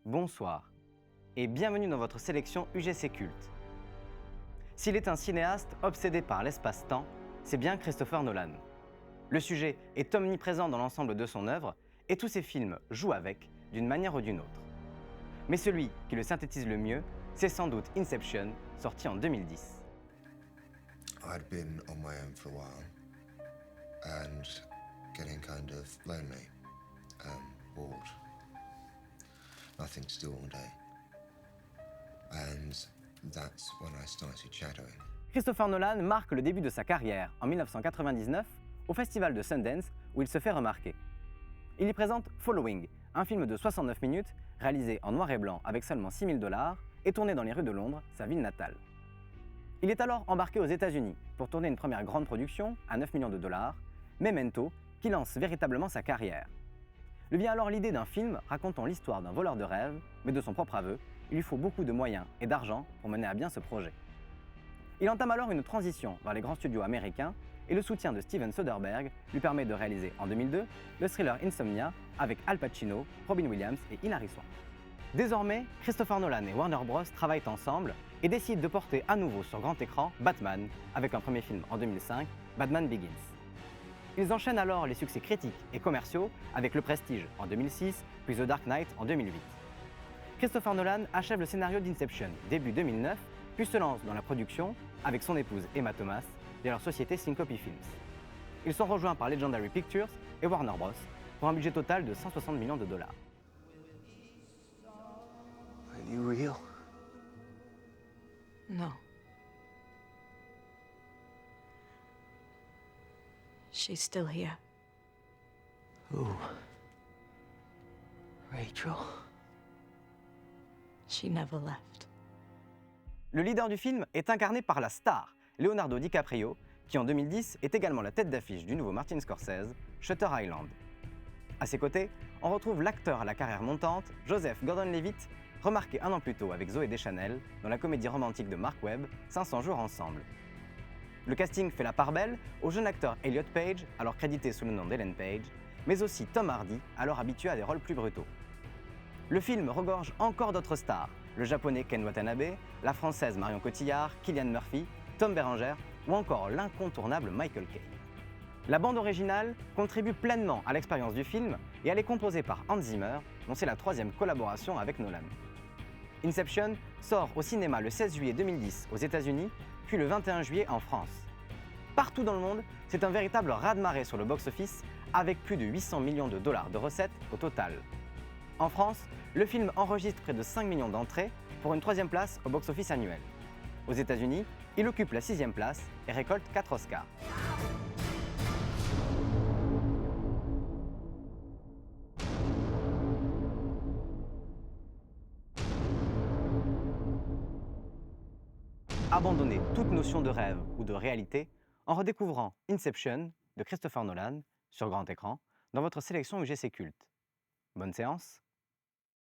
bonsoir et bienvenue dans votre sélection UGC Culte. S'il est un cinéaste obsédé par l'espace-temps, c'est bien Christopher Nolan. Le sujet est omniprésent dans l'ensemble de son œuvre et tous ses films jouent avec, d'une manière ou d'une autre. Mais celui qui le synthétise le mieux, c'est sans doute Inception, sorti en 2010. I'd been on my own for a while and getting kind of lonely, bored. Nothing to do all day. And that's when I started shadowing. Christopher Nolan marque le début de sa carrière en 1999 au festival de Sundance où il se fait remarquer. Il y présente Following, un film de 69 minutes réalisé en noir et blanc avec seulement 6 000 $ et tourné dans les rues de Londres, sa ville natale. Il est alors embarqué aux États-Unis pour tourner une première grande production à 9 millions $, Memento, qui lance véritablement sa carrière. Lui vient alors l'idée d'un film racontant l'histoire d'un voleur de rêve, mais de son propre aveu, il lui faut beaucoup de moyens et d'argent pour mener à bien ce projet. Il entame alors une transition vers les grands studios américains et le soutien de Steven Soderbergh lui permet de réaliser en 2002 le thriller Insomnia avec Al Pacino, Robin Williams et Hilary Swank. Désormais, Christopher Nolan et Warner Bros. Travaillent ensemble et décident de porter à nouveau sur grand écran Batman avec un premier film en 2005, Batman Begins. Ils enchaînent alors les succès critiques et commerciaux avec Le Prestige en 2006, puis The Dark Knight en 2008. Christopher Nolan achève le scénario d'Inception début 2009, puis se lance dans la production avec son épouse Emma Thomas via leur société Syncopy Films. Ils sont rejoints par Legendary Pictures et Warner Bros. Pour un budget total de 160 millions $. Are you real? No. She's still here. Who? Rachel? She never left. Le leader du film est incarné par la star, Leonardo DiCaprio, qui en 2010 est également la tête d'affiche du nouveau Martin Scorsese, Shutter Island. À ses côtés, on retrouve l'acteur à la carrière montante, Joseph Gordon-Levitt, remarqué un an plus tôt avec Zooey Deschanel dans la comédie romantique de Mark Webb, 500 jours ensemble. Le casting fait la part belle au jeune acteur Elliot Page, alors crédité sous le nom d'Ellen Page, mais aussi Tom Hardy, alors habitué à des rôles plus brutaux. Le film regorge encore d'autres stars, le japonais Ken Watanabe, la française Marion Cotillard, Cillian Murphy, Tom Berenger ou encore l'incontournable Michael Caine. La bande originale contribue pleinement à l'expérience du film et elle est composée par Hans Zimmer, dont c'est la 3e collaboration avec Nolan. Inception sort au cinéma le 16 juillet 2010 aux États-Unis, puis le 21 juillet en France. Partout dans le monde, c'est un véritable raz-de-marée sur le box-office avec plus de 800 millions $ de recettes au total. En France, le film enregistre près de 5 millions d'entrées pour une 3e place au box-office annuel. Aux États-Unis, il occupe la 6e place et récolte 4 Oscars. Abandonnez toute notion de rêve ou de réalité en redécouvrant Inception de Christopher Nolan sur grand écran dans votre sélection UGC Culte. Bonne séance!